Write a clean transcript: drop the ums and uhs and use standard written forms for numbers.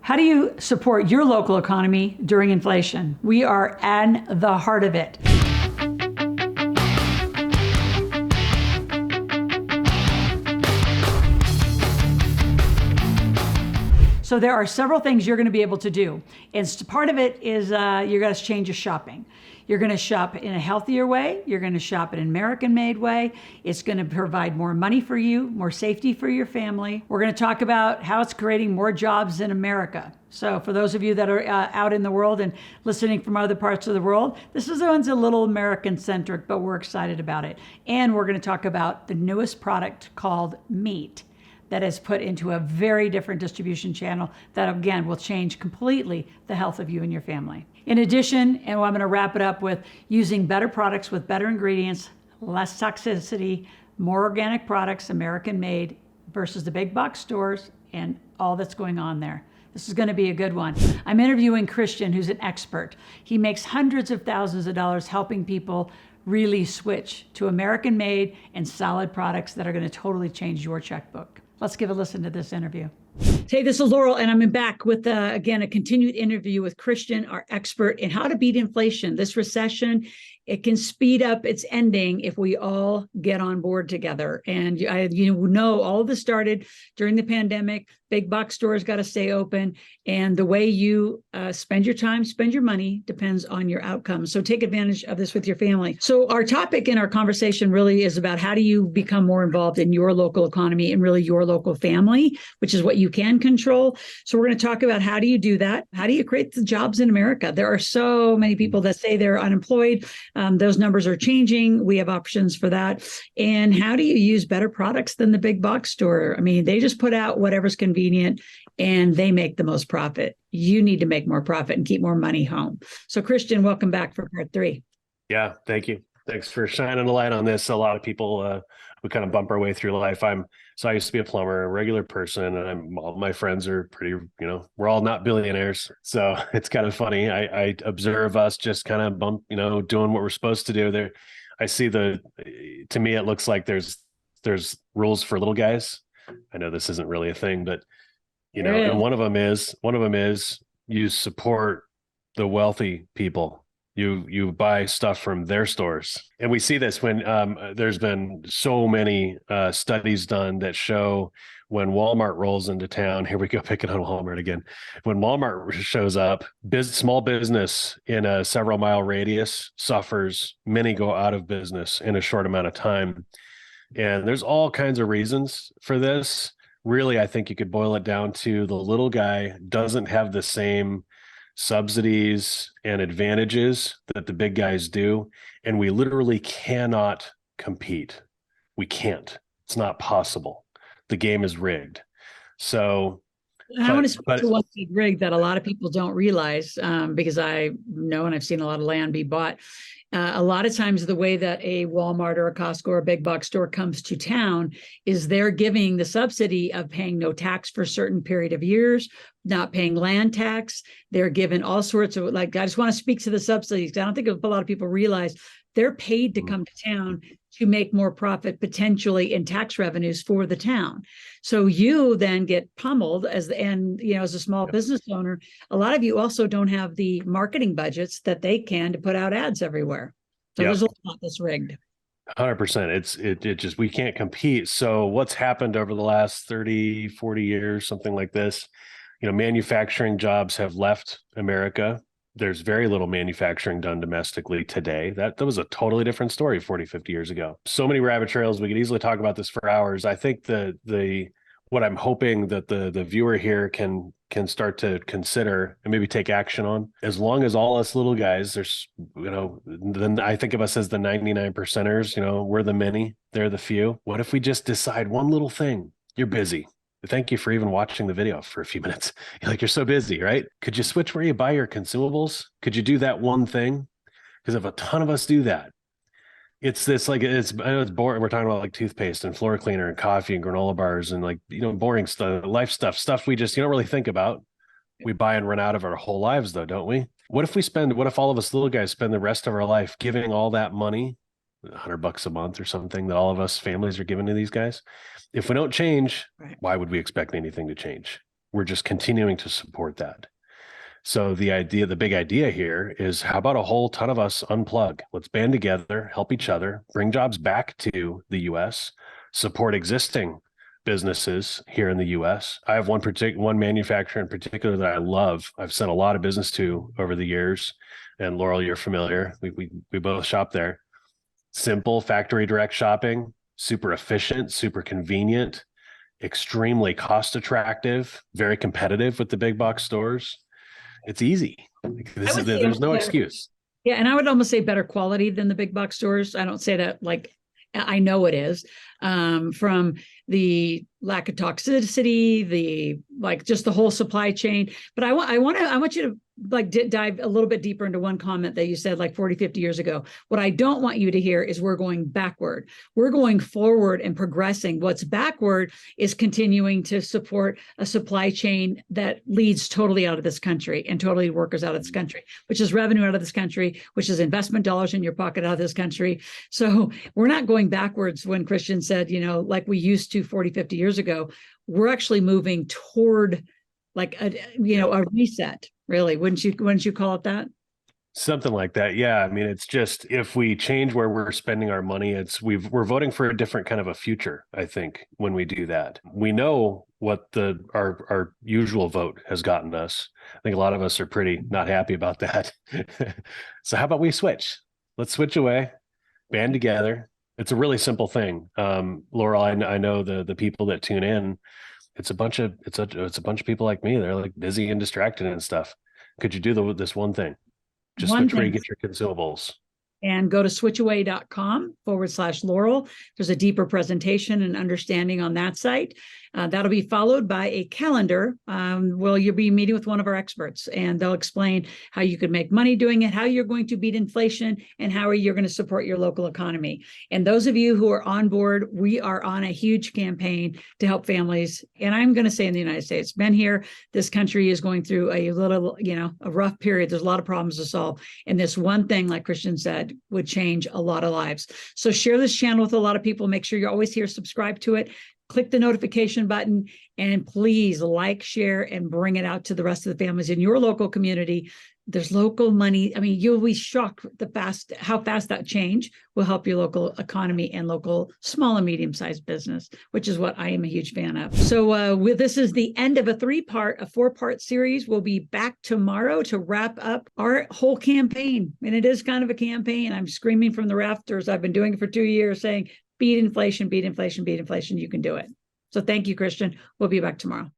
How do you support your local economy during inflation? We are at the heart of it. So there are several things you're going to be able to do. And part of it is you're going to change your shopping. You're going to shop in a healthier way. You're going to shop in an American-made way. It's going to provide more money for you, more safety for your family. We're going to talk about how it's creating more jobs in America. So for those of you that are out in the world and listening from other parts of the world, this one's a little American-centric, but we're excited about it. And we're going to talk about the newest product called meat that is put into a very different distribution channel that, again, will change completely the health of you and your family. In addition, and I'm going to wrap it up with using better products with better ingredients, less toxicity, more organic products, American made, versus the big box stores and all that's going on there. This is going to be a good one. I'm interviewing Christian, who's an expert. He makes hundreds of thousands of dollars helping people really switch to American made and solid products that are going to totally change your checkbook. Let's give a listen to this interview. Hey, this is Loral, and I'm back with, again, a continued interview with Christian, our expert in how to beat inflation. This recession, it can speed up its ending if we all get on board together. And all of this started during the pandemic. Big box stores got to stay open. And the way you spend your time, spend your money, depends on your outcomes. So take advantage of this with your family. So our topic in our conversation really is about how do you become more involved in your local economy and really your local family, which is what you can control. So we're going to talk about how do you do that? How do you create the jobs in America? There are so many people that say they're unemployed. Those numbers are changing. We have options for that. And how do you use better products than the big box store? I mean, they just put out whatever's convenient and they make the most profit. You need to make more profit and keep more money home. So Christian, welcome back for part 3. Yeah, thank you. Thanks for shining a light on this. A lot of people, we kind of bump our way through life. So I used to be a plumber, a regular person, and all my friends are pretty, we're all not billionaires. So it's kind of funny. I observe us just kind of doing what we're supposed to do there. I see to me, it looks like there's rules for little guys. I know this isn't really a thing, but and one of them is you support the wealthy people. You buy stuff from their stores. And we see this when there's been so many studies done that show when Walmart rolls into town, here we go picking on Walmart again. When Walmart shows up, small business in a several mile radius suffers. Many go out of business in a short amount of time. And there's all kinds of reasons for this. Really, I think you could boil it down to the little guy doesn't have the same subsidies and advantages that the big guys do. And we literally cannot compete. We can't. It's not possible. The game is rigged. So I want to speak to one thing, Greg, that a lot of people don't realize, because I know and I've seen a lot of land be bought. A lot of times the way that a Walmart or a Costco or a big box store comes to town is they're giving the subsidy of paying no tax for a certain period of years, not paying land tax. They're given all sorts of, I just want to speak to the subsidies. I don't think a lot of people realize they're paid to come to town to make more profit potentially in tax revenues for the town. So you then get pummeled as a small business owner. A lot of you also don't have the marketing budgets that they can to put out ads everywhere. So there's a lot that's rigged. 100%. It just, we can't compete. So what's happened over the last 30, 40 years, something like this, manufacturing jobs have left America. There's very little manufacturing done domestically today. That was a totally different story 40, 50 years ago. So many rabbit trails. We could easily talk about this for hours. I think what I'm hoping that the viewer here can start to consider and maybe take action on, as long as all us little guys, then I think of us as the 99 percenters, we're the many, they're the few. What if we just decide one little thing? You're busy. Thank you for even watching the video for a few minutes. You're so busy, right? Could you switch where you buy your consumables? Could you do that one thing? Because if a ton of us do that, it's this I know it's boring. We're talking about like toothpaste and floor cleaner and coffee and granola bars and boring stuff, life stuff we just, you don't really think about. We buy and run out of our whole lives though, don't we? What if all of us little guys spend the rest of our life giving all that money, $100 a month or something that all of us families are giving to these guys? If we don't change, right, why would we expect anything to change? we're just continuing to support that. So the big idea here is, how about a whole ton of us unplug? Let's band together, help each other, bring jobs back to the US, support existing businesses here in the US. I have one manufacturer in particular that I love. I've sent a lot of business to over the years, and Loral, you're familiar. We both shop there. Simple factory direct shopping, super efficient, super convenient, extremely cost attractive, very competitive with the big box stores. It's easy. There's no excuse. Yeah, and I would almost say better quality than the big box stores. I don't say that like, I know it is, from the lack of toxicity, the like just the whole supply chain. But I want you to like dive a little bit deeper into one comment that you said like 40, 50 years ago. What I don't want you to hear is we're going backward. We're going forward and progressing. What's backward is continuing to support a supply chain that leads totally out of this country and totally workers out of this country, which is revenue out of this country, which is investment dollars in your pocket out of this country. So we're not going backwards when Christian said, like we used to 40, 50 years ago. We're actually moving toward like a reset, really. Wouldn't you call it that? Something like that. Yeah. I mean, it's just, if we change where we're spending our money, we're voting for a different kind of a future, I think, when we do that. We know what our usual vote has gotten us. I think a lot of us are pretty not happy about that. So how about we switch? Let's switch away, band together. It's a really simple thing. Loral, I know the people that tune in, it's a bunch of people like me. They're like busy and distracted and stuff. Could you do this one thing? Just switch where you get your consumables. And go to switchaway.com/Loral. There's a deeper presentation and understanding on that site. That'll be followed by a calendar. You'll be meeting with one of our experts, and they'll explain how you could make money doing it, how you're going to beat inflation, and how you're going to support your local economy. And those of you who are on board, we are on a huge campaign to help families. And I'm going to say in the United States, been here, this country is going through a little, a rough period. There's a lot of problems to solve. And this one thing, like Christian said, would change a lot of lives. So share this channel with a lot of people. Make sure you're always here, subscribe to it, click the notification button, and please like, share, and bring it out to the rest of the families in your local community. There's local money. I mean, you'll be shocked how fast that change will help your local economy and local small and medium-sized business, which is what I am a huge fan of. So this is the end of a four-part series. We'll be back tomorrow to wrap up our whole campaign. And it is kind of a campaign. I'm screaming from the rafters. I've been doing it for 2 years, saying, beat inflation, beat inflation, beat inflation. You can do it. So thank you, Christian. We'll be back tomorrow.